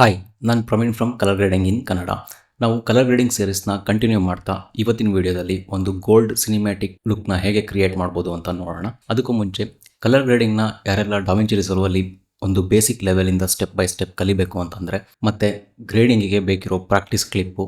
Hi, ನಾನು Praveen from colour grading ಇನ್ ಕನ್ನಡ. ನಾವು colour grading ಸೀರೀಸ್ನ continue ಮಾಡ್ತಾ ಇವತ್ತಿನ ವಿಡಿಯೋದಲ್ಲಿ ಒಂದು ಗೋಲ್ಡ್ ಸಿನಿಮ್ಯಾಟಿಕ್ ಲುಕ್ನ ಹೇಗೆ ಕ್ರಿಯೇಟ್ ಮಾಡ್ಬೋದು ಅಂತ ನೋಡೋಣ. ಅದಕ್ಕೂ ಮುಂಚೆ ಕಲರ್ ಗ್ರೇಡಿಂಗ್ನ ಯಾರೆಲ್ಲ ಡಾವಿಂಚಿ ರಿಸರ್ವಲ್ಲಿ ಒಂದು ಬೇಸಿಕ್ ಲೆವೆಲಿಂದ ಸ್ಟೆಪ್ ಬೈ ಸ್ಟೆಪ್ ಕಲಿಬೇಕು ಅಂತಂದರೆ, ಮತ್ತು ಗ್ರೇಡಿಂಗಿಗೆ ಬೇಕಿರೋ ಪ್ರಾಕ್ಟೀಸ್ ಕ್ಲಿಪ್ಪು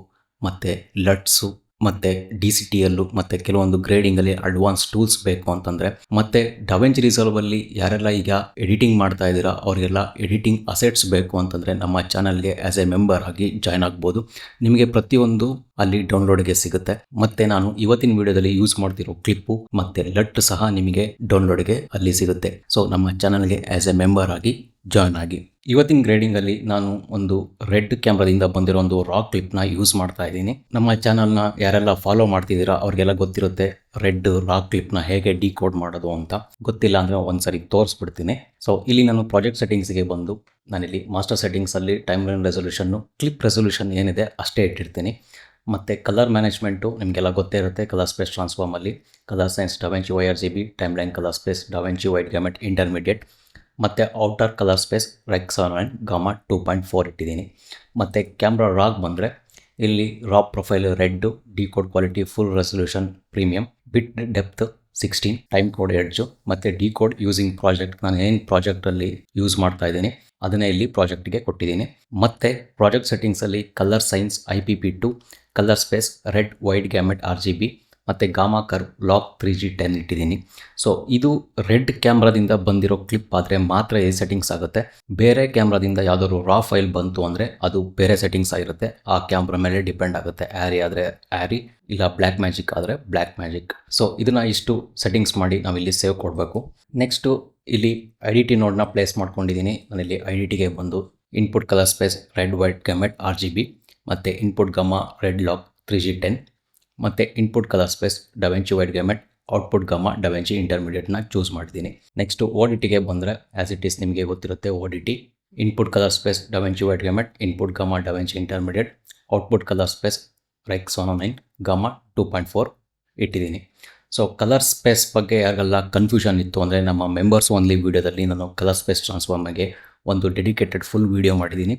ಮತ್ತು ಲಟ್ಸು ಮತ್ತು DCTL ಮತ್ತು ಕೆಲವೊಂದು ಗ್ರೇಡಿಂಗಲ್ಲಿ ಅಡ್ವಾನ್ಸ್ ಟೂಲ್ಸ್ ಬೇಕು ಅಂತಂದರೆ, ಮತ್ತು ಡಾವಿಂಚಿ ರಿಸರ್ವಲ್ಲಿ ಯಾರೆಲ್ಲ ಈಗ ಎಡಿಟಿಂಗ್ ಮಾಡ್ತಾ ಇದ್ದೀರಾ ಅವರಿಗೆಲ್ಲ ಎಡಿಟಿಂಗ್ ಅಸೆಟ್ಸ್ ಬೇಕು ಅಂತಂದರೆ ನಮ್ಮ ಚಾನಲ್ಗೆ ಆ್ಯಸ್ ಎ ಮೆಂಬರ್ ಆಗಿ ಜಾಯ್ನ್ ಆಗ್ಬೋದು. ನಿಮಗೆ ಪ್ರತಿಯೊಂದು ಅಲ್ಲಿ ಡೌನ್ಲೋಡ್ಗೆ ಸಿಗುತ್ತೆ. ಮತ್ತು ನಾನು ಇವತ್ತಿನ ವಿಡಿಯೋದಲ್ಲಿ ಯೂಸ್ ಮಾಡ್ತಿರೋ ಕ್ಲಿಪ್ಪು ಮತ್ತು ಲಟ್ ಸಹ ನಿಮಗೆ ಡೌನ್ಲೋಡ್ಗೆ ಅಲ್ಲಿ ಸಿಗುತ್ತೆ. ಸೊ ನಮ್ಮ ಚಾನಲ್ಗೆ ಆ್ಯಸ್ ಎ ಮೆಂಬರ್ ಆಗಿ ಜಾಯ್ನ್ ಆಗಿ. ಇವತ್ತಿನ ಗ್ರೇಡಿಂಗಲ್ಲಿ ನಾನು ಒಂದು ರೆಡ್ ಕ್ಯಾಮ್ರಾದಿಂದ ಬಂದಿರೋ ಒಂದು ರಾ ಕ್ಲಿಪ್ನ ಯೂಸ್ ಮಾಡ್ತಾ ಇದ್ದೀನಿ. ನಮ್ಮ ಚಾನಲ್ನ ಯಾರೆಲ್ಲ ಫಾಲೋ ಮಾಡ್ತಿದ್ದೀರಾ ಅವ್ರಿಗೆಲ್ಲ ಗೊತ್ತಿರುತ್ತೆ ರೆಡ್ ರಾ ಕ್ಲಿಪ್ನ ಹೇಗೆ ಡಿಕೋಡ್ ಮಾಡೋದು ಅಂತ. ಗೊತ್ತಿಲ್ಲ ಅಂದರೆ ಒಂದ್ಸರಿ ತೋರಿಸ್ಬಿಡ್ತೀನಿ. ಸೊ ಇಲ್ಲಿ ನಾನು ಪ್ರಾಜೆಕ್ಟ್ ಸೆಟ್ಟಿಂಗ್ಸ್ಗೆ ಬಂದು ನಾನಿಲ್ಲಿ ಮಾಸ್ಟರ್ ಸೆಟ್ಟಿಂಗ್ಸಲ್ಲಿ ಟೈಮ್ ಲೈನ್ ರೆಸೊಲ್ಯೂಷನ್ನು, ಕ್ಲಿಪ್ ರೆಸೊಲ್ಯೂಷನ್ ಏನಿದೆ ಅಷ್ಟೇ ಇಟ್ಟಿರ್ತೀನಿ. ಮತ್ತು ಕಲರ್ ಮ್ಯಾನೇಜ್ಮೆಂಟು ನಿಮಗೆಲ್ಲ ಗೊತ್ತೇ ಇರುತ್ತೆ. ಕಲರ್ ಸ್ಪೇಸ್ ಟ್ರಾನ್ಸ್ಫಾರ್ಮಲ್ಲಿ colour science DaVinci YRGB, time line colour space DaVinci wide gamut intermediate, ಮತ್ತು ಔಟರ್ ಕಲರ್ ಸ್ಪೇಸ್ ರೆಕ್ಸಾನ್ ಆ್ಯಂಡ್ ಗಾಮಾ 2.4 ಇಟ್ಟಿದ್ದೀನಿ. ಮತ್ತು ಕ್ಯಾಮ್ರಾ ರಾಗ್ ಬಂದರೆ ಇಲ್ಲಿ raw profile RED, decode quality full resolution premium, bit depth 16, time code edge, ಮತ್ತು decode using project. ನಾನು ಏನು ಪ್ರಾಜೆಕ್ಟಲ್ಲಿ ಯೂಸ್ ಮಾಡ್ತಾ ಇದ್ದೀನಿ ಅದನ್ನೇ ಇಲ್ಲಿ ಪ್ರಾಜೆಕ್ಟ್ಗೆ ಕೊಟ್ಟಿದ್ದೀನಿ. ಮತ್ತು ಪ್ರಾಜೆಕ್ಟ್ ಸೆಟ್ಟಿಂಗ್ಸಲ್ಲಿ colour science IPP2, colour space RED wide gamut RGB, ಮತ್ತು ಗಾಮಾ ಕರ್ವ್ ಲಾಕ್ 3G10 ಇಟ್ಟಿದ್ದೀನಿ. ಸೊ ಇದು ರೆಡ್ ಕ್ಯಾಮ್ರಾದಿಂದ ಬಂದಿರೋ ಕ್ಲಿಪ್ ಆದರೆ ಮಾತ್ರ ಈ ಸೆಟ್ಟಿಂಗ್ಸ್ ಆಗುತ್ತೆ. ಬೇರೆ ಕ್ಯಾಮ್ರಾದಿಂದ ಯಾವುದಾದ್ರು ರಾ ಫೈಲ್ ಬಂತು ಅಂದರೆ ಅದು ಬೇರೆ ಸೆಟ್ಟಿಂಗ್ಸ್ ಆಗಿರುತ್ತೆ. ಆ ಕ್ಯಾಮ್ರಾ ಮೇಲೆ ಡಿಪೆಂಡ್ ಆಗುತ್ತೆ. ಆ್ಯರಿ ಆದರೆ ಆ್ಯರಿ, ಇಲ್ಲ ಬ್ಲ್ಯಾಕ್ ಮ್ಯಾಜಿಕ್ ಆದರೆ ಬ್ಲ್ಯಾಕ್ ಮ್ಯಾಜಿಕ್. ಸೊ ಇದನ್ನು ಇಷ್ಟು ಸೆಟ್ಟಿಂಗ್ಸ್ ಮಾಡಿ ನಾವಿಲ್ಲಿ ಸೇವ್ ಕೊಡಬೇಕು. ನೆಕ್ಸ್ಟು ಇಲ್ಲಿ ಐಡಿಟಿ ನೋಡ್ನ ಪ್ಲೇಸ್ ಮಾಡ್ಕೊಂಡಿದ್ದೀನಿ. ನಾನಿಲ್ಲಿ ಐಡಿಟಿಗೆ ಬಂದು input colour space RED wide gamut RGB, ಮತ್ತು input gamma RED log 3G10, ಮತ್ತು input colour space DaVinci wide gamut, output gamma DaVinci ಇಂಟರ್ಮೀಡಿಯೇಟ್ನ ಚೂಸ್ ಮಾಡಿದ್ದೀನಿ. ನೆಕ್ಸ್ಟು ODTಗೆ ಬಂದರೆ ಆ್ಯಸ್ ಇಟ್ ಈಸ್ ನಿಮಗೆ ಗೊತ್ತಿರುತ್ತೆ ODT, input colour space DaVinci wide gamut, input gamma DaVinci intermediate, output colour space ರೆಕ್ಸಾನ್ 9 gamma 2.4 ಇಟ್ಟಿದ್ದೀನಿ. So colour space ಬಗ್ಗೆ ಯಾರಿಗೆಲ್ಲ ಕನ್ಫ್ಯೂಷನ್ ಇತ್ತು ಅಂದರೆ ನಮ್ಮ ಮೆಂಬರ್ಸ್ ಓನ್ಲಿ ವೀಡಿಯೋದಲ್ಲಿ ನಾನು ಕಲರ್ ಸ್ಪೇಸ್ ಟ್ರಾನ್ಸ್ಫಾರ್ಮಗೆ ಒಂದು ಡೆಡಿಕೇಟೆಡ್ ಫುಲ್ ವೀಡಿಯೋ ಮಾಡಿದ್ದೀನಿ.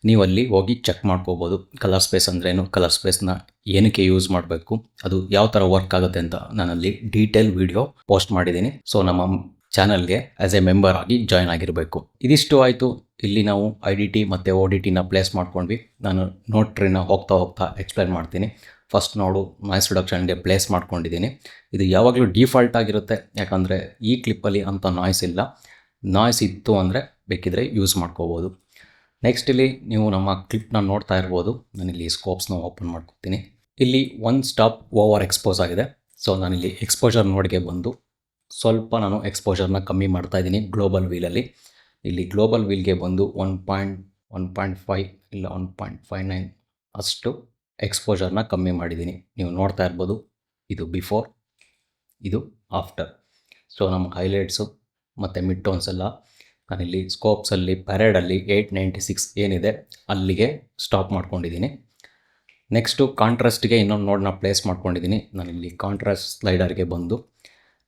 ನೀವು ಅಲ್ಲಿ ಹೋಗಿ ಚೆಕ್ ಮಾಡ್ಕೋಬೋದು. ಕಲರ್ ಸ್ಪೇಸ್ ಅಂದ್ರೇನು, ಕಲರ್ ಸ್ಪೇಸ್ನ ಏನಕ್ಕೆ ಯೂಸ್ ಮಾಡಬೇಕು, ಅದು ಯಾವ ಥರ ವರ್ಕ್ ಆಗುತ್ತೆ ಅಂತ ನಾನಲ್ಲಿ ಡೀಟೇಲ್ ವೀಡಿಯೋ ಪೋಸ್ಟ್ ಮಾಡಿದ್ದೀನಿ. ಸೊ ನಮ್ಮ ಚಾನಲ್ಗೆ ಆ್ಯಸ್ ಎ ಮೆಂಬರ್ ಆಗಿ ಜಾಯ್ನ್ ಆಗಿರಬೇಕು. ಇದಿಷ್ಟು ಆಯಿತು. ಇಲ್ಲಿ ನಾವು IDT ಮತ್ತು ODTನ ಪ್ಲೇಸ್ ಮಾಡ್ಕೊಂಡ್ವಿ. ನಾನು ನೋಟ್ ಟ್ರೀನ ಹೋಗ್ತಾ ಎಕ್ಸ್ಪ್ಲೈನ್ ಮಾಡ್ತೀನಿ. ಫಸ್ಟ್ ನೋಡು ನಾಯ್ಸ್ ರಿಡಕ್ಷನ್ಗೆ ಪ್ಲೇಸ್ ಮಾಡ್ಕೊಂಡಿದ್ದೀನಿ. ಇದು ಯಾವಾಗಲೂ ಡಿಫಾಲ್ಟ್ ಆಗಿರುತ್ತೆ, ಯಾಕಂದರೆ ಈ ಕ್ಲಿಪ್ಪಲ್ಲಿ ಅಂಥ ನಾಯ್ಸ್ ಇಲ್ಲ. ನಾಯ್ಸ್ ಇತ್ತು ಅಂದರೆ ಬೇಕಿದ್ರೆ ಯೂಸ್ ಮಾಡ್ಕೋಬೋದು. ನೆಕ್ಸ್ಟ್ ಇಲ್ಲಿ ನೀವು ನಮ್ಮ ಕ್ಲಿಪ್ನ ನೋಡ್ತಾ ಇರ್ಬೋದು. ನಾನಿಲ್ಲಿ ಸ್ಕೋಪ್ಸ್ನ ಓಪನ್ ಮಾಡ್ಕೊತೀನಿ. ಇಲ್ಲಿ ಒಂದು ಸ್ಟಾಪ್ ಓವರ್ ಎಕ್ಸ್ಪೋಸ್ ಆಗಿದೆ. ಸೊ ನಾನಿಲ್ಲಿ ಎಕ್ಸ್ಪೋಜರ್ ನೋಡ್ಗೆ ಬಂದು ಸ್ವಲ್ಪ ನಾನು ಎಕ್ಸ್ಪೋಜರ್ನ ಕಮ್ಮಿ ಮಾಡ್ತಾಯಿದ್ದೀನಿ ಗ್ಲೋಬಲ್ ವೀಲಲ್ಲಿ. ಇಲ್ಲಿ ಗ್ಲೋಬಲ್ ವೀಲ್ಗೆ ಬಂದು 1.5 ಇಲ್ಲ 1.59 ಅಷ್ಟು ಎಕ್ಸ್ಪೋಜರ್ನ ಕಮ್ಮಿ ಮಾಡಿದ್ದೀನಿ. ನೀವು ನೋಡ್ತಾ ಇರ್ಬೋದು. ಇದು ಬಿಫೋರ್, ಇದು ಆಫ್ಟರ್. ಸೊ ನಮ್ಮ ಹೈಲೈಟ್ಸು ಮತ್ತು ಮಿಡ್ ಟೋನ್ಸ್ ಎಲ್ಲ ನಾನಿಲ್ಲಿ ಸ್ಕೋಪ್ಸಲ್ಲಿ ಪ್ಯಾರೇಡಲ್ಲಿ 896 ಏನಿದೆ ಅಲ್ಲಿಗೆ ಸ್ಟಾಪ್ ಮಾಡ್ಕೊಂಡಿದ್ದೀನಿ. ನೆಕ್ಸ್ಟು ಕಾಂಟ್ರಾಸ್ಟ್ಗೆ ಇನ್ನೊಂದು ನೋಡ್ನ ಪ್ಲೇಸ್ ಮಾಡ್ಕೊಂಡಿದ್ದೀನಿ. ನಾನಿಲ್ಲಿ ಕಾಂಟ್ರಾಸ್ಟ್ ಸ್ಲೈಡರ್ಗೆ ಬಂದು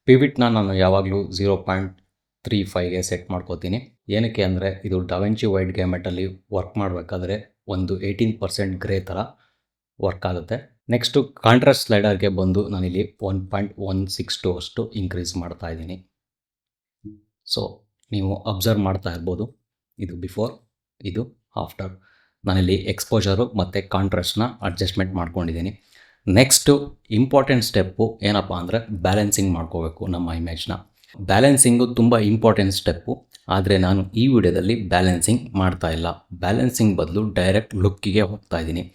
ಪಿವಿಟ್ನ ನಾನು ಯಾವಾಗಲೂ 0.35ಗೆ ಸೆಟ್ ಮಾಡ್ಕೋತೀನಿ. ಏನಕ್ಕೆ ಅಂದರೆ ಇದು ಡಾವಿಂಚಿ ವೈಟ್ ಗ್ಯಾಮೆಟಲ್ಲಿ ವರ್ಕ್ ಮಾಡಬೇಕಾದ್ರೆ ಒಂದು 18% ಗ್ರೇ ಥರ ವರ್ಕ್ ಆಗುತ್ತೆ. ನೆಕ್ಸ್ಟು ಕಾಂಟ್ರಾಸ್ಟ್ ಸ್ಲೈಡರ್ಗೆ ಬಂದು ನಾನಿಲ್ಲಿ 1.162 ಅಷ್ಟು ಇನ್ಕ್ರೀಸ್ ಮಾಡ್ತಾಯಿದ್ದೀನಿ. ಸೊ ನೀವು ಅಬ್ಸರ್ವ್ ಮಾಡ್ತಾ ಇರ್ಬೋದು. ಇದು ಬಿಫೋರ್, ಇದು ಆಫ್ಟರ್. ನಾನಿಲ್ಲಿ ಎಕ್ಸ್ಪೋಜರು ಮತ್ತು ಕಾಂಟ್ರಾಸ್ಟ್ನ ಅಡ್ಜಸ್ಟ್ಮೆಂಟ್ ಮಾಡ್ಕೊಂಡಿದ್ದೀನಿ. ನೆಕ್ಸ್ಟು ಇಂಪಾರ್ಟೆಂಟ್ ಸ್ಟೆಪ್ಪು ಏನಪ್ಪ ಅಂದರೆ ಬ್ಯಾಲೆನ್ಸಿಂಗ್ ಮಾಡ್ಕೋಬೇಕು ನಮ್ಮ ಇಮೇಜ್ನ. ಬ್ಯಾಲೆನ್ಸಿಂಗು ತುಂಬ ಇಂಪಾರ್ಟೆಂಟ್ ಸ್ಟೆಪ್ಪು, ಆದರೆ ನಾನು ಈ ವಿಡಿಯೋದಲ್ಲಿ ಬ್ಯಾಲೆನ್ಸಿಂಗ್ ಮಾಡ್ತಾ ಇಲ್ಲ. ಬ್ಯಾಲೆನ್ಸಿಂಗ್ ಬದಲು ಡೈರೆಕ್ಟ್ ಲುಕ್ಕಿಗೆ ಹೋಗ್ತಾ ಇದ್ದೀನಿ.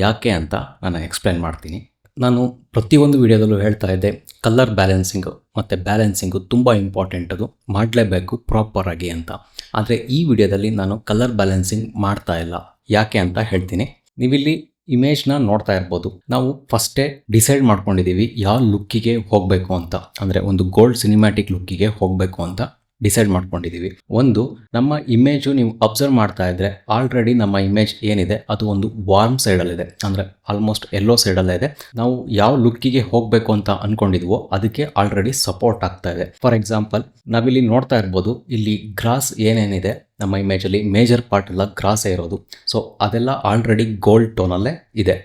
ಯಾಕೆ ಅಂತ ನಾನು ಎಕ್ಸ್ಪ್ಲೈನ್ ಮಾಡ್ತೀನಿ. ನಾನು ಪ್ರತಿಯೊಂದು ವಿಡಿಯೋದಲ್ಲೂ ಹೇಳ್ತಾ ಇದ್ದೆ ಕಲರ್ ಬ್ಯಾಲೆನ್ಸಿಂಗು ಮತ್ತು ಬ್ಯಾಲೆನ್ಸಿಂಗು ತುಂಬ ಇಂಪಾರ್ಟೆಂಟ್, ಅದು ಮಾಡಲೇಬೇಕು ಪ್ರಾಪರಾಗಿ ಅಂತ. ಆದರೆ ಈ ವಿಡಿಯೋದಲ್ಲಿ ನಾನು ಕಲರ್ ಬ್ಯಾಲೆನ್ಸಿಂಗ್ ಮಾಡ್ತಾ ಇಲ್ಲ. ಯಾಕೆ ಅಂತ ಹೇಳ್ತೀನಿ. ನೀವಿಲ್ಲಿ ಇಮೇಜ್ನ ನೋಡ್ತಾ ಇರ್ಬೋದು. ನಾವು ಫಸ್ಟೇ ಡಿಸೈಡ್ ಮಾಡ್ಕೊಂಡಿದ್ದೀವಿ ಯಾವ ಲುಕ್ಕಿಗೆ ಹೋಗಬೇಕು ಅಂತ, ಅಂದರೆ ಒಂದು ಗೋಲ್ಡ್ ಸಿನಿಮ್ಯಾಟಿಕ್ ಲುಕ್ಕಿಗೆ ಹೋಗಬೇಕು ಅಂತ ಡಿಸೈಡ್ ಮಾಡ್ಕೊಂಡಿದ್ದೀವಿ. ಒಂದು ನಮ್ಮ ಇಮೇಜು ನೀವು ಅಬ್ಸರ್ವ್ ಮಾಡ್ತಾ ಇದ್ದರೆ ಆಲ್ರೆಡಿ ನಮ್ಮ ಇಮೇಜ್ ಏನಿದೆ ಅದು ಒಂದು ವಾರ್ಮ್ ಸೈಡಲ್ಲಿದೆ, ಅಂದರೆ ಆಲ್ಮೋಸ್ಟ್ ಎಲ್ಲೋ ಸೈಡಲ್ಲೇ ಇದೆ. ನಾವು ಯಾವ ಲುಕ್ಕಿಗೆ ಹೋಗಬೇಕು ಅಂತ ಅಂದ್ಕೊಂಡಿದ್ವೋ ಅದಕ್ಕೆ ಆಲ್ರೆಡಿ ಸಪೋರ್ಟ್ ಆಗ್ತಾ ಇದೆ. ಫಾರ್ ಎಕ್ಸಾಂಪಲ್ ನಾವಿಲ್ಲಿ ನೋಡ್ತಾ ಇರ್ಬೋದು, ಇಲ್ಲಿ ಗ್ರಾಸ್ ಏನೇನಿದೆ ನಮ್ಮ ಇಮೇಜಲ್ಲಿ ಮೇಜರ್ ಪಾರ್ಟ್ ಎಲ್ಲ ಗ್ರಾಸೇ ಇರೋದು. ಸೊ ಅದೆಲ್ಲ ಆಲ್ರೆಡಿ ಗೋಲ್ಡ್ ಟೋನಲ್ಲೇ ಇದೆ.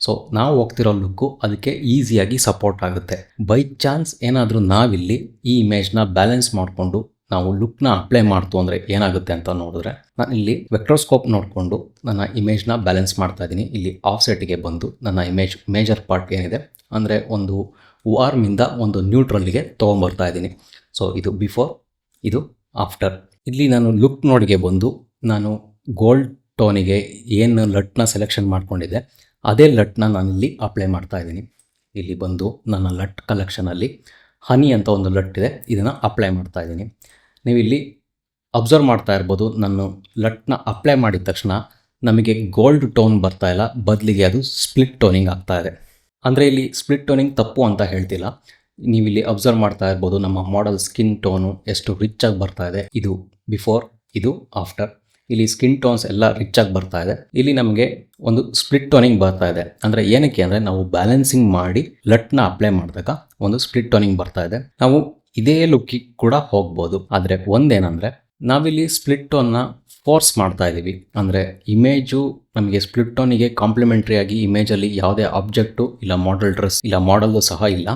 ಸೊ ನಾವು ಹೋಗ್ತಿರೋ ಲುಕ್ಕು ಅದಕ್ಕೆ ಈಸಿಯಾಗಿ ಸಪೋರ್ಟ್ ಆಗುತ್ತೆ. ಬೈ ಚಾನ್ಸ್ ಏನಾದರೂ ನಾವಿಲ್ಲಿ ಈ ಇಮೇಜ್ನ ಬ್ಯಾಲೆನ್ಸ್ ಮಾಡಿಕೊಂಡು ನಾವು ಲುಕ್ನ ಅಪ್ಲೈ ಮಾಡ್ತು ಅಂದರೆ ಏನಾಗುತ್ತೆ ಅಂತ ನೋಡಿದ್ರೆ, ನಾನು ಇಲ್ಲಿ ವೆಕ್ಟೋಸ್ಕೋಪ್ ನೋಡಿಕೊಂಡು ನನ್ನ ಇಮೇಜ್ನ ಬ್ಯಾಲೆನ್ಸ್ ಮಾಡ್ತಾ ಇದ್ದೀನಿ. ಇಲ್ಲಿ ಆಫ್ಸೆಟ್ಗೆ ಬಂದು ನನ್ನ ಮೇಜರ್ ಪಾರ್ಟ್ ಏನಿದೆ ಅಂದರೆ ಒಂದು ವಾರ್ಮಿಂದ ಒಂದು ನ್ಯೂಟ್ರಲ್ಗೆ ತೊಗೊಂಬರ್ತಾ ಇದ್ದೀನಿ. ಸೊ ಇದು ಬಿಫೋರ್, ಇದು ಆಫ್ಟರ್. ಇಲ್ಲಿ ನಾನು ಲುಕ್ ನೋಡಿಗೆ ಬಂದು ನಾನು ಗೋಲ್ಡ್ ಟೋನಿಗೆ ಏನು ಲಟ್ನ ಸೆಲೆಕ್ಷನ್ ಮಾಡ್ಕೊಂಡಿದ್ದೆ ಅದೇ ಲಟ್ನ ನಾನಿಲ್ಲಿ ಅಪ್ಲೈ ಮಾಡ್ತಾ ಇದ್ದೀನಿ. ಇಲ್ಲಿ ಬಂದು ನನ್ನ ಲಟ್ ಕಲೆಕ್ಷನಲ್ಲಿ ಹನಿ ಅಂತ ಒಂದು ಲಟ್ ಇದೆ, ಇದನ್ನು ಅಪ್ಲೈ ಮಾಡ್ತಾ ಇದ್ದೀನಿ. ನೀವು ಇಲ್ಲಿ ಅಬ್ಸರ್ವ್ ಮಾಡ್ತಾ ಇರ್ಬೋದು, ನಾನು ಲಟ್ನ ಅಪ್ಲೈ ಮಾಡಿದ ತಕ್ಷಣ ನಮಗೆ ಗೋಲ್ಡ್ ಟೋನ್ ಬರ್ತಾ ಇಲ್ಲ, ಬದಲಿಗೆ ಅದು ಸ್ಪ್ಲಿಟ್ ಟೋನಿಂಗ್ ಆಗ್ತಾ ಇದೆ. ಅಂದರೆ ಇಲ್ಲಿ ಸ್ಪ್ಲಿಟ್ ಟೋನಿಂಗ್ ತಪ್ಪು ಅಂತ ಹೇಳ್ತಿಲ್ಲ. ನೀವಿಲ್ಲಿ ಅಬ್ಸರ್ವ್ ಮಾಡ್ತಾ ಇರ್ಬೋದು ನಮ್ಮ ಮಾಡೆಲ್ ಸ್ಕಿನ್ ಟೋನು ಎಷ್ಟು ರಿಚ್ ಆಗಿ ಬರ್ತಾ ಇದೆ. ಇದು ಬಿಫೋರ್, ಇದು ಆಫ್ಟರ್. ಇಲ್ಲಿ ಸ್ಕಿನ್ ಟೋನ್ಸ್ ಎಲ್ಲ ರಿಚ್ ಆಗಿ ಬರ್ತಾ ಇದೆ. ಇಲ್ಲಿ ನಮಗೆ ಒಂದು ಸ್ಪ್ಲಿಟ್ ಟೋನಿಂಗ್ ಬರ್ತಾ ಇದೆ. ಅಂದರೆ ಏನಕ್ಕೆ ಅಂದರೆ ನಾವು ಬ್ಯಾಲೆನ್ಸಿಂಗ್ ಮಾಡಿ ಲಟ್ನ ಅಪ್ಲೈ ಮಾಡಿದಾಗ ಒಂದು ಸ್ಪ್ಲಿಟ್ ಟೋನಿಂಗ್ ಬರ್ತಾ ಇದೆ. ನಾವು ಇದೇ ಲುಕ್ಕಿಗೆ ಕೂಡ ಹೋಗ್ಬೋದು. ಆದರೆ ಒಂದೇನಂದರೆ ನಾವಿಲ್ಲಿ ಸ್ಪ್ಲಿಟ್ ಟೋನ್ನ ಫೋರ್ಸ್ ಮಾಡ್ತಾ ಇದ್ದೀವಿ. ಅಂದರೆ ಇಮೇಜು ನಮಗೆ ಸ್ಪ್ಲಿಟ್ ಟೋನಿಗೆ ಕಾಂಪ್ಲಿಮೆಂಟ್ರಿ ಆಗಿ ಇಮೇಜಲ್ಲಿ ಯಾವುದೇ ಆಬ್ಜೆಕ್ಟು ಇಲ್ಲ ಮಾಡೆಲ್ ಡ್ರೆಸ್ ಇಲ್ಲ ಮಾಡಲ್ಲು ಸಹ ಇಲ್ಲ.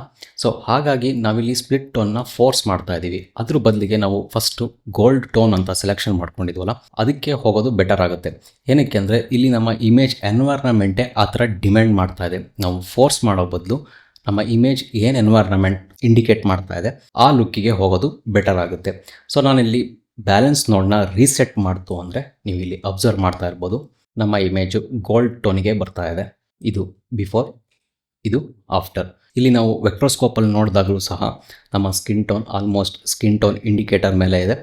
ಸೊ ಹಾಗಾಗಿ ನಾವಿಲ್ಲಿ ಸ್ಪ್ಲಿಟ್ ಟೋನ್ನ ಫೋರ್ಸ್ ಮಾಡ್ತಾ ಇದ್ದೀವಿ. ಅದ್ರ ಬದಲಿಗೆ ನಾವು ಫಸ್ಟು ಗೋಲ್ಡ್ ಟೋನ್ ಅಂತ ಸೆಲೆಕ್ಷನ್ ಮಾಡ್ಕೊಂಡಿದ್ವಲ್ಲ ಅದಕ್ಕೆ ಹೋಗೋದು ಬೆಟರ್ ಆಗುತ್ತೆ. ಏನಕ್ಕೆ ಅಂದರೆ ಇಲ್ಲಿ ನಮ್ಮ ಇಮೇಜ್ ಎನ್ವೈರ್ನಮೆಂಟೇ ಆ ಥರ ಡಿಮ್ಯಾಂಡ್ ಮಾಡ್ತಾ ಇದೆ. ನಾವು ಫೋರ್ಸ್ ಮಾಡೋ ಬದಲು ನಮ್ಮ ಇಮೇಜ್ ಏನು ಎನ್ವೈರ್ನಮೆಂಟ್ ಇಂಡಿಕೇಟ್ ಮಾಡ್ತಾ ಇದೆ ಆ ಲುಕ್ಕಿಗೆ ಹೋಗೋದು ಬೆಟರ್ ಆಗುತ್ತೆ. ಸೊ ನಾನಿಲ್ಲಿ ಬ್ಯಾಲೆನ್ಸ್ ನೋಡನ್ನ ರೀಸೆಟ್ ಮಾಡ್ತು ಅಂದರೆ ನೀವು ಇಲ್ಲಿ ಅಬ್ಸರ್ವ್ ಮಾಡ್ತಾ ಇರ್ಬೋದು, ನಮ್ಮ ಇಮೇಜು ಗೋಲ್ಡ್ ಟೋನಿಗೆ ಬರ್ತಾ ಇದೆ. ಇದು ಬಿಫೋರ್, ಇದು ಆಫ್ಟರ್. ಇಲ್ಲಿ ನಾವು ವೆಕ್ಟೋಸ್ಕೋಪಲ್ಲಿ ನೋಡಿದಾಗಲೂ ಸಹ ನಮ್ಮ skin tone almost skin tone indicator ಮೇಲೆ ಇದೆ.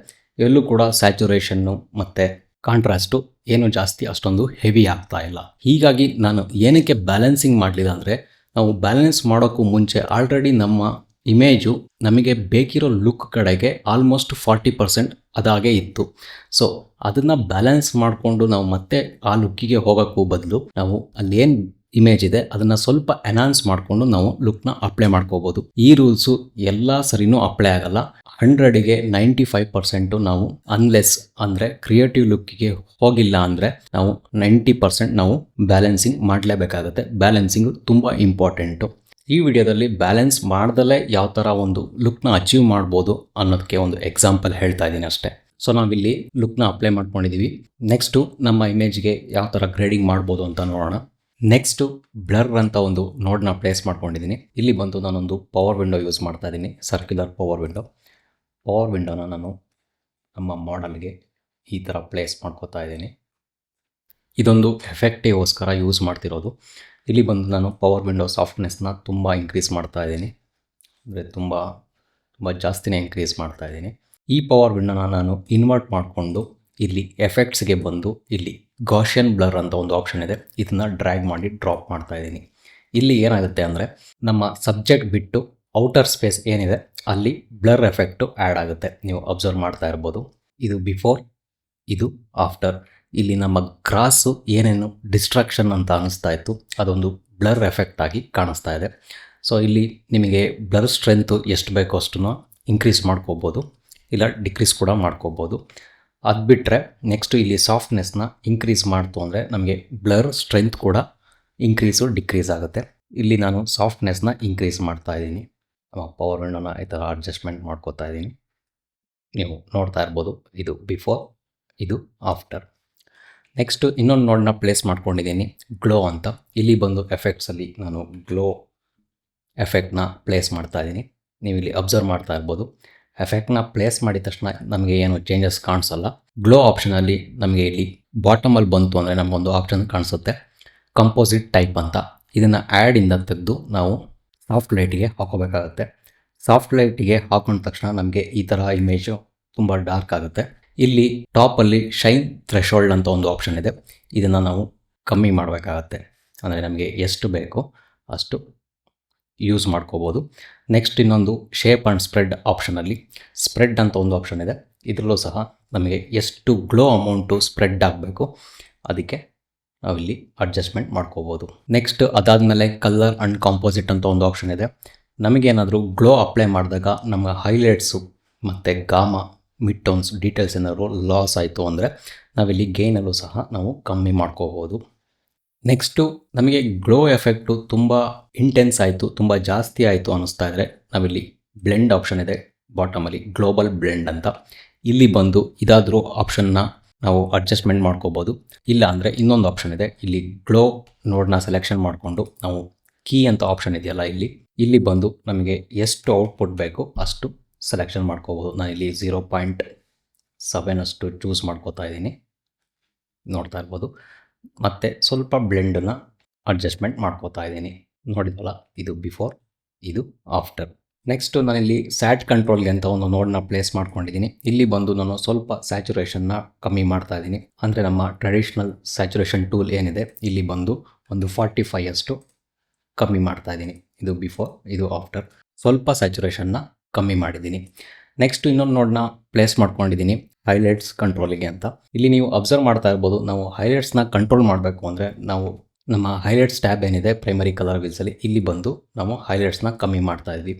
ಎಲ್ಲೂ ಕೂಡ ಸ್ಯಾಚುರೇಷನ್ನು ಮತ್ತು ಕಾಂಟ್ರಾಸ್ಟು ಏನು ಜಾಸ್ತಿ ಅಷ್ಟೊಂದು ಹೆವಿ ಆಗ್ತಾ ಇಲ್ಲ. ಹೀಗಾಗಿ ನಾನು ಏನಕ್ಕೆ ಬ್ಯಾಲೆನ್ಸಿಂಗ್ ಮಾಡಲಿಲ್ಲ ಅಂದರೆ, ನಾವು ಬ್ಯಾಲೆನ್ಸ್ ಮಾಡೋಕ್ಕೂ ಮುಂಚೆ ಆಲ್ರೆಡಿ ನಮ್ಮ ಇಮೇಜು ನಮಗೆ ಬೇಕಿರೋ ಲುಕ್ ಕಡೆಗೆ ಆಲ್ಮೋಸ್ಟ್ 40% ಅದಾಗೆ ಇತ್ತು. ಸೊ ಅದನ್ನು ಬ್ಯಾಲೆನ್ಸ್ ಮಾಡಿಕೊಂಡು ನಾವು ಮತ್ತೆ ಆ ಲುಕ್ಕಿಗೆ ಹೋಗೋಕ್ಕೂ ಬದಲು ನಾವು ಅಲ್ಲೇನು ಇಮೇಜ್ ಇದೆ ಅದನ್ನು ಸ್ವಲ್ಪ ಎನ್ಹಾನ್ಸ್ ಮಾಡಿಕೊಂಡು ನಾವು ಲುಕ್ನ ಅಪ್ಲೈ ಮಾಡ್ಕೋಬೋದು. ಈ ರೂಲ್ಸು ಎಲ್ಲ ಸರಿನೂ ಅಪ್ಲೈ ಆಗಲ್ಲ. 100ಗೆ 95% ನಾವು ಅನ್ಲೆಸ್ ಅಂದರೆ ಕ್ರಿಯೇಟಿವ್ ಲುಕ್ಕಿಗೆ ಹೋಗಿಲ್ಲ ಅಂದರೆ ನಾವು 90% ನಾವು ಬ್ಯಾಲೆನ್ಸಿಂಗ್ ಮಾಡಲೇಬೇಕಾಗುತ್ತೆ. ಬ್ಯಾಲೆನ್ಸಿಂಗು ತುಂಬ ಇಂಪಾರ್ಟೆಂಟು. ಈ ವಿಡಿಯೋದಲ್ಲಿ ಬ್ಯಾಲೆನ್ಸ್ ಮಾಡ್ದಲೇ ಯಾವ ಥರ ಒಂದು ಲುಕ್ನ ಅಚೀವ್ ಮಾಡ್ಬೋದು ಅನ್ನೋದಕ್ಕೆ ಒಂದು ಎಕ್ಸಾಂಪಲ್ ಹೇಳ್ತಾ ಇದ್ದೀನಿ ಅಷ್ಟೇ. ಸೊ ನಾವಿಲ್ಲಿ ಲುಕ್ನ ಅಪ್ಲೈ ಮಾಡ್ಕೊಂಡಿದ್ದೀವಿ. ನೆಕ್ಸ್ಟು ನಮ್ಮ ಇಮೇಜ್ಗೆ ಯಾವ ಥರ ಗ್ರೇಡಿಂಗ್ ಮಾಡ್ಬೋದು ಅಂತ ನೋಡೋಣ. ನೆಕ್ಸ್ಟು ಬ್ಲರ್ ಅಂತ ಒಂದು ನೋಡ್ನ ಪ್ಲೇಸ್ ಮಾಡ್ಕೊಂಡಿದ್ದೀನಿ. ಇಲ್ಲಿ ಬಂದು ನಾನೊಂದು ಪವರ್ ವಿಂಡೋ ಯೂಸ್ ಮಾಡ್ತಾ ಇದ್ದೀನಿ, ಸರ್ಕ್ಯುಲರ್ ಪವರ್ ವಿಂಡೋ. ಪವರ್ ವಿಂಡೋನ ನಾನು ನಮ್ಮ ಮಾಡೆಲ್ಗೆ ಈ ಥರ ಪ್ಲೇಸ್ ಮಾಡ್ಕೋತಾ ಇದ್ದೀನಿ. ಇದೊಂದು ಎಫೆಕ್ಟಿಗೋಸ್ಕರ ಯೂಸ್ ಮಾಡ್ತಿರೋದು. ಇಲ್ಲಿ ಬಂದು ನಾನು ಪವರ್ ವಿಂಡೋ ಸಾಫ್ಟ್ನೆಸ್ನ ತುಂಬ ಇನ್ಕ್ರೀಸ್ ಮಾಡ್ತಾ ಇದ್ದೀನಿ, ಅಂದರೆ ತುಂಬ ಜಾಸ್ತಿನೇ ಇನ್ಕ್ರೀಸ್ ಮಾಡ್ತಾ ಇದ್ದೀನಿ. ಈ ಪವರ್ ವಿಂಡೋನ ನಾನು ಇನ್ವರ್ಟ್ ಮಾಡಿಕೊಂಡು ಇಲ್ಲಿ ಎಫೆಕ್ಟ್ಸ್ಗೆ ಬಂದು ಇಲ್ಲಿ ಗಾಷಿಯನ್ ಬ್ಲರ್ ಅಂತ ಒಂದು ಆಪ್ಷನ್ ಇದೆ, ಇದನ್ನು ಡ್ರ್ಯಾಗ್ ಮಾಡಿ ಡ್ರಾಪ್ ಮಾಡ್ತಾ ಇದ್ದೀನಿ. ಇಲ್ಲಿ ಏನಾಗುತ್ತೆ ಅಂದರೆ ನಮ್ಮ ಸಬ್ಜೆಕ್ಟ್ ಬಿಟ್ಟು ಔಟರ್ ಸ್ಪೇಸ್ ಏನಿದೆ ಅಲ್ಲಿ ಬ್ಲರ್ ಎಫೆಕ್ಟು ಆ್ಯಡ್ ಆಗುತ್ತೆ. ನೀವು ಅಬ್ಸರ್ವ್ ಮಾಡ್ತಾ ಇರ್ಬೋದು. ಇದು ಬಿಫೋರ್, ಇದು ಆಫ್ಟರ್. ಇಲ್ಲಿ ನಮ್ಮ ಗ್ರಾಸು ಏನೇನು ಡಿಸ್ಟ್ರಾಕ್ಷನ್ ಅಂತ ಅನ್ನಿಸ್ತಾ ಇತ್ತು ಅದೊಂದು ಬ್ಲರ್ ಎಫೆಕ್ಟ್ ಆಗಿ ಕಾಣಿಸ್ತಾ ಇದೆ. ಸೊ ಇಲ್ಲಿ ನಿಮಗೆ ಬ್ಲರ್ ಸ್ಟ್ರೆಂತು ಎಷ್ಟು ಬೇಕೋ ಅಷ್ಟನ್ನು ಇನ್ಕ್ರೀಸ್ ಮಾಡ್ಕೋಬೋದು, ಇಲ್ಲ ಡಿಕ್ರೀಸ್ ಕೂಡ ಮಾಡ್ಕೋಬೋದು. ಅದು ಬಿಟ್ಟರೆ ನೆಕ್ಸ್ಟು ಇಲ್ಲಿ ಸಾಫ್ಟ್ನೆಸ್ನ ಇನ್ಕ್ರೀಸ್ ಮಾಡ್ತು ಅಂದರೆ ನಮಗೆ ಬ್ಲರ್ ಸ್ಟ್ರೆಂತ್ ಕೂಡ ಡಿಕ್ರೀಸ್ ಆಗುತ್ತೆ. ಇಲ್ಲಿ ನಾನು ಸಾಫ್ಟ್ನೆಸ್ನ ಇನ್ಕ್ರೀಸ್ ಮಾಡ್ತಾ ಇದ್ದೀನಿ. ಪವರ್ ವಿಂಡೋನ ಈ ಥರ ಅಡ್ಜಸ್ಟ್ಮೆಂಟ್ ಮಾಡ್ಕೋತಾ ಇದ್ದೀನಿ. ನೀವು ನೋಡ್ತಾ ಇರ್ಬೋದು, ಇದು ಬಿಫೋರ್, ಇದು ಆಫ್ಟರ್. ನೆಕ್ಸ್ಟು ಇನ್ನೊಂದು ನೋಡನ್ನ ಪ್ಲೇಸ್ ಮಾಡ್ಕೊಂಡಿದ್ದೀನಿ, ಗ್ಲೋ ಅಂತ. ಇಲ್ಲಿ ಬಂದು ಎಫೆಕ್ಟ್ಸಲ್ಲಿ ನಾನು ಗ್ಲೋ ಎಫೆಕ್ಟ್ನ ಪ್ಲೇಸ್ ಮಾಡ್ತಾ ಇದ್ದೀನಿ. ನೀವು ಇಲ್ಲಿ ಅಬ್ಸರ್ವ್ ಮಾಡ್ತಾ ಇರ್ಬೋದು. ಎಫೆಕ್ಟ್ನ ಪ್ಲೇಸ್ ಮಾಡಿದ ತಕ್ಷಣ ನಮಗೆ ಏನು ಚೇಂಜಸ್ ಕಾಣಿಸಲ್ಲ. ಗ್ಲೋ ಆಪ್ಷನಲ್ಲಿ ನಮಗೆ ಇಲ್ಲಿ ಬಾಟಮಲ್ಲಿ ಬಂತು ಅಂದರೆ ನಮಗೊಂದು ಆಪ್ಷನ್ ಕಾಣಿಸುತ್ತೆ, ಕಂಪೋಸಿಟ್ ಟೈಪ್ ಅಂತ. ಇದನ್ನು ಆ್ಯಡಿಂದ ತೆಗೆದು ನಾವು ಸಾಫ್ಟ್ ಲೈಟಿಗೆ ಹಾಕೋಬೇಕಾಗುತ್ತೆ. ಸಾಫ್ಟ್ ಲೈಟಿಗೆ ಹಾಕೊಂಡ ತಕ್ಷಣ ನಮಗೆ ಈ ಥರ ಇಮೇಜು ತುಂಬ ಡಾರ್ಕ್ ಆಗುತ್ತೆ. ಇಲ್ಲಿ ಟಾಪಲ್ಲಿ ಶೈನ್ ಥ್ರೆಶೋಲ್ಡ್ ಅಂತ ಒಂದು ಆಪ್ಷನ್ ಇದೆ, ಇದನ್ನು ನಾವು ಕಮ್ಮಿ ಮಾಡಬೇಕಾಗತ್ತೆ. ಅಂದರೆ ನಮಗೆ ಎಷ್ಟು ಬೇಕೋ ಅಷ್ಟು ಯೂಸ್ ಮಾಡ್ಕೋಬೋದು. ನೆಕ್ಸ್ಟ್ ಇನ್ನೊಂದು ಶೇಪ್ ಆ್ಯಂಡ್ ಸ್ಪ್ರೆಡ್ ಆಪ್ಷನಲ್ಲಿ ಸ್ಪ್ರೆಡ್ ಅಂತ ಒಂದು ಆಪ್ಷನ್ ಇದೆ. ಇದರಲ್ಲೂ ಸಹ ನಮಗೆ ಎಷ್ಟು ಗ್ಲೋ ಅಮೌಂಟು ಸ್ಪ್ರೆಡ್ ಆಗಬೇಕು ಅದಕ್ಕೆ ನಾವಿಲ್ಲಿ ಅಡ್ಜಸ್ಟ್ಮೆಂಟ್ ಮಾಡ್ಕೋಬೋದು. ನೆಕ್ಸ್ಟ್ ಅದಾದಮೇಲೆ ಕಲರ್ ಆ್ಯಂಡ್ ಕಾಂಪೋಸಿಟ್ ಅಂತ ಒಂದು ಆಪ್ಷನ್ ಇದೆ. ನಮಗೇನಾದರೂ ಗ್ಲೋ ಅಪ್ಲೈ ಮಾಡಿದಾಗ ನಮ್ಮ ಹೈಲೈಟ್ಸು ಮತ್ತು ಗಾಮ ಮಿಡ್ ಟೋನ್ಸ್ ಡೀಟೇಲ್ಸ್ ಏನಾದ್ರು ಲಾಸ್ ಆಯಿತು ಅಂದರೆ ನಾವಿಲ್ಲಿ ಗೇನಲ್ಲೂ ಸಹ ನಾವು ಕಮ್ಮಿ ಮಾಡ್ಕೋಬೋದು. ನೆಕ್ಸ್ಟು ನಮಗೆ ಗ್ಲೋ ಎಫೆಕ್ಟು ತುಂಬ ಇಂಟೆನ್ಸ್ ಆಯಿತು, ತುಂಬ ಜಾಸ್ತಿ ಆಯಿತು ಅನ್ನಿಸ್ತಾ ಇದ್ದರೆ ನಾವಿಲ್ಲಿ ಬ್ಲೆಂಡ್ ಆಪ್ಷನ್ ಇದೆ ಬಾಟಮಲ್ಲಿ, ಗ್ಲೋಬಲ್ ಬ್ಲೆಂಡ್ ಅಂತ. ಇಲ್ಲಿ ಬಂದು ಇದಾದರೂ ಆಪ್ಷನ್ನ ನಾವು ಅಡ್ಜಸ್ಟ್ಮೆಂಟ್ ಮಾಡ್ಕೋಬೋದು. ಇಲ್ಲ ಅಂದರೆ ಇನ್ನೊಂದು ಆಪ್ಷನ್ ಇದೆ, ಇಲ್ಲಿ ಗ್ಲೋ ನೋಡ್ನ ಸೆಲೆಕ್ಷನ್ ಮಾಡಿಕೊಂಡು ನಾವು ಕೀ ಅಂತ ಆಪ್ಷನ್ ಇದೆಯಲ್ಲ ಇಲ್ಲಿ ಬಂದು ನಮಗೆ ಎಷ್ಟು ಔಟ್ಪುಟ್ ಬೇಕು ಅಷ್ಟು ಸೆಲೆಕ್ಷನ್ ಮಾಡ್ಕೋಬೋದು. ನಾನು ಇಲ್ಲಿ 0.7 ಅಷ್ಟು ಚೂಸ್ ಮಾಡ್ಕೋತಾ ಇದ್ದೀನಿ, ನೋಡ್ತಾ ಇರ್ಬೋದು. ಮತ್ತು ಸ್ವಲ್ಪ ಬ್ಲೆಂಡನ್ನು ಅಡ್ಜಸ್ಟ್ಮೆಂಟ್ ಮಾಡ್ಕೋತಾ ಇದ್ದೀನಿ, ನೋಡಿದ್ವಲ್ಲ, ಇದು ಬಿಫೋರ್, ಇದು ಆಫ್ಟರ್. ನೆಕ್ಸ್ಟು ನಾನಿಲ್ಲಿ ಸ್ಯಾಟ್ ಕಂಟ್ರೋಲ್ಗೆ ಅಂತ ಒಂದು ನೋಡ್ನ ಪ್ಲೇಸ್ ಮಾಡ್ಕೊಂಡಿದ್ದೀನಿ. ಇಲ್ಲಿ ಬಂದು ನಾನು ಸ್ವಲ್ಪ ಸ್ಯಾಚುರೇಷನ್ನ ಕಮ್ಮಿ ಮಾಡ್ತಾ ಇದ್ದೀನಿ. ಅಂದರೆ ನಮ್ಮ ಟ್ರೆಡಿಷ್ನಲ್ ಸ್ಯಾಚುರೇಷನ್ ಟೂಲ್ ಏನಿದೆ ಇಲ್ಲಿ ಬಂದು ಒಂದು 45 ಅಷ್ಟು ಕಮ್ಮಿ ಮಾಡ್ತಾ ಇದ್ದೀನಿ. ಇದು ಬಿಫೋರ್, ಇದು ಆಫ್ಟರ್. ಸ್ವಲ್ಪ ಸ್ಯಾಚುರೇಷನ್ನ ಕಮ್ಮಿ ಮಾಡಿದ್ದೀನಿ. ನೆಕ್ಸ್ಟ್ ಇನ್ನೊಂದು ನೋಡ್ನ ಪ್ಲೇಸ್ ಮಾಡ್ಕೊಂಡಿದ್ದೀನಿ ಹೈಲೈಟ್ಸ್ ಕಂಟ್ರೋಲಿಗೆ ಅಂತ. ಇಲ್ಲಿ ನೀವು ಅಬ್ಸರ್ವ್ ಮಾಡ್ತಾ ಇರ್ಬೋದು, ನಾವು ಹೈಲೈಟ್ಸ್ನ ಕಂಟ್ರೋಲ್ ಮಾಡಬೇಕು ಅಂದರೆ ನಾವು ನಮ್ಮ ಹೈಲೈಟ್ಸ್ ಟ್ಯಾಬ್ ಏನಿದೆ ಪ್ರೈಮರಿ ಕಲರ್ ವೀಲ್ಸಲ್ಲಿ, ಇಲ್ಲಿ ಬಂದು ನಾವು ಹೈಲೈಟ್ಸ್ನ ಕಮ್ಮಿ ಮಾಡ್ತಾ ಇದ್ವಿ.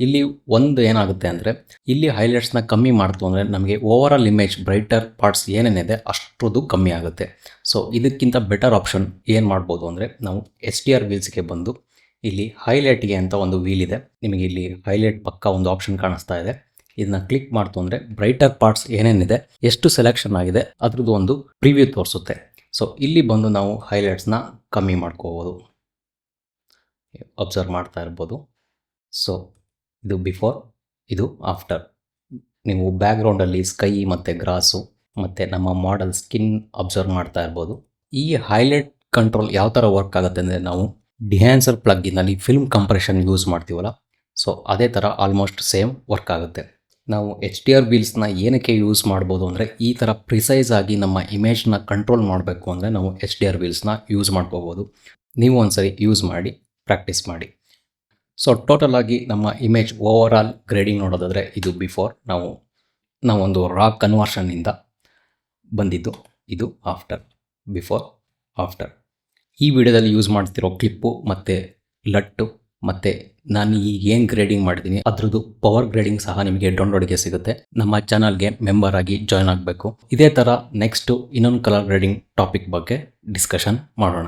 ಇಲ್ಲಿ ಒಂದು ಏನಾಗುತ್ತೆ ಅಂದರೆ ಇಲ್ಲಿ ಹೈಲೈಟ್ಸ್ನ ಕಮ್ಮಿ ಮಾಡ್ತು ಅಂದರೆ ನಮಗೆ ಓವರಾಲ್ ಇಮೇಜ್ ಬ್ರೈಟರ್ ಪಾರ್ಟ್ಸ್ ಏನೇನಿದೆ ಅಷ್ಟರದ್ದು ಕಮ್ಮಿ ಆಗುತ್ತೆ. ಸೊ ಇದಕ್ಕಿಂತ ಬೆಟರ್ ಆಪ್ಷನ್ ಏನು ಮಾಡ್ಬೋದು ಅಂದರೆ ನಾವು HDR ವೀಲ್ಸ್ಗೆ ಬಂದು ಇಲ್ಲಿ ಹೈಲೈಟ್ಗೆ ಅಂತ ಒಂದು ವೀಲ್ ಇದೆ. ನಿಮಗೆ ಇಲ್ಲಿ ಹೈಲೈಟ್ ಪಕ್ಕ ಒಂದು ಆಪ್ಷನ್ ಕಾಣಿಸ್ತಾ ಇದೆ. ಇದನ್ನ ಕ್ಲಿಕ್ ಮಾಡ್ತು ಅಂದರೆ ಬ್ರೈಟರ್ ಪಾರ್ಟ್ಸ್ ಏನೇನಿದೆ, ಎಷ್ಟು ಸೆಲೆಕ್ಷನ್ ಆಗಿದೆ ಅದ್ರದ್ದು ಒಂದು ಪ್ರಿವ್ಯೂ ತೋರಿಸುತ್ತೆ. ಸೊ ಇಲ್ಲಿ ಬಂದು ನಾವು ಹೈಲೈಟ್ಸ್ನ ಕಮ್ಮಿ ಮಾಡ್ಕೋಬೋದು, ಅಬ್ಸರ್ವ್ ಮಾಡ್ತಾ ಇರ್ಬೋದು. ಸೊ ಇದು ಬಿಫೋರ್, ಇದು ಆಫ್ಟರ್. ನೀವು ಬ್ಯಾಕ್ಗ್ರೌಂಡಲ್ಲಿ ಸ್ಕೈ ಮತ್ತು ಗ್ರಾಸು ಮತ್ತು ನಮ್ಮ ಮಾಡೆಲ್ ಸ್ಕಿನ್ ಅಬ್ಸರ್ವ್ ಮಾಡ್ತಾ ಇರ್ಬೋದು. ಈ ಹೈಲೈಟ್ ಕಂಟ್ರೋಲ್ ಯಾವ ಥರ ವರ್ಕ್ ಆಗುತ್ತೆ ಅಂದರೆ ನಾವು ಡಿಹ್ಯಾನ್ಸರ್ ಪ್ಲಗ್ಗಿನಲ್ಲಿ ಫಿಲ್ಮ್ ಕಂಪ್ರೆಷನ್ ಯೂಸ್ ಮಾಡ್ತೀವಲ್ಲ, ಸೊ ಅದೇ ಥರ ಆಲ್ಮೋಸ್ಟ್ ಸೇಮ್ ವರ್ಕ್ ಆಗುತ್ತೆ. ನಾವು HDR ವೀಲ್ಸ್ನ ಏನಕ್ಕೆ ಯೂಸ್ ಮಾಡ್ಬೋದು ಅಂದರೆ ಈ ಥರ ಪ್ರಿಸೈಸ್ ಆಗಿ ನಮ್ಮ ಇಮೇಜ್ನ ಕಂಟ್ರೋಲ್ ಮಾಡಬೇಕು ಅಂದರೆ ನಾವು HDR ವೀಲ್ಸ್ನ ಯೂಸ್ ಮಾಡ್ಕೋಬೋದು. ನೀವು ಒಂದ್ಸರಿ ಯೂಸ್ ಮಾಡಿ ಪ್ರಾಕ್ಟೀಸ್ ಮಾಡಿ. ಸೊ ಟೋಟಲ್ ಆಗಿ ನಮ್ಮ ಇಮೇಜ್ ಓವರ್ ಆಲ್ ಗ್ರೇಡಿಂಗ್ ನೋಡೋದಾದರೆ ಇದು ಬಿಫೋರ್, ನಾವೊಂದು ರಾ ಕನ್ವರ್ಷನ್ನಿಂದ ಬಂದಿದ್ದು, ಇದು ಆಫ್ಟರ್, ಬಿಫೋರ್ ಆಫ್ಟರ್. ಈ ವಿಡಿಯೋದಲ್ಲಿ ಯೂಸ್ ಮಾಡ್ತಿರೋ ಕ್ಲಿಪ್ಪು ಮತ್ತು ಲಟ್ಟು ಮತ್ತು ನಾನು ಈಗ ಏನು ಗ್ರೇಡಿಂಗ್ ಮಾಡಿದ್ದೀನಿ ಅದ್ರದ್ದು ಪವರ್ ಗ್ರೇಡಿಂಗ್ ಸಹ ನಿಮಗೆ ಡೌನ್ಲೋಡ್ಗೆ ಸಿಗುತ್ತೆ. ನಮ್ಮ ಚಾನಲ್ಗೆ ಮೆಂಬರ್ ಆಗಿ ಜಾಯ್ನ್ ಆಗಬೇಕು. ಇದೇ ಥರ ನೆಕ್ಸ್ಟು ಇನ್ನೊಂದು ಕಲರ್ ಗ್ರೇಡಿಂಗ್ ಟಾಪಿಕ್ ಬಗ್ಗೆ ಡಿಸ್ಕಷನ್ ಮಾಡೋಣ.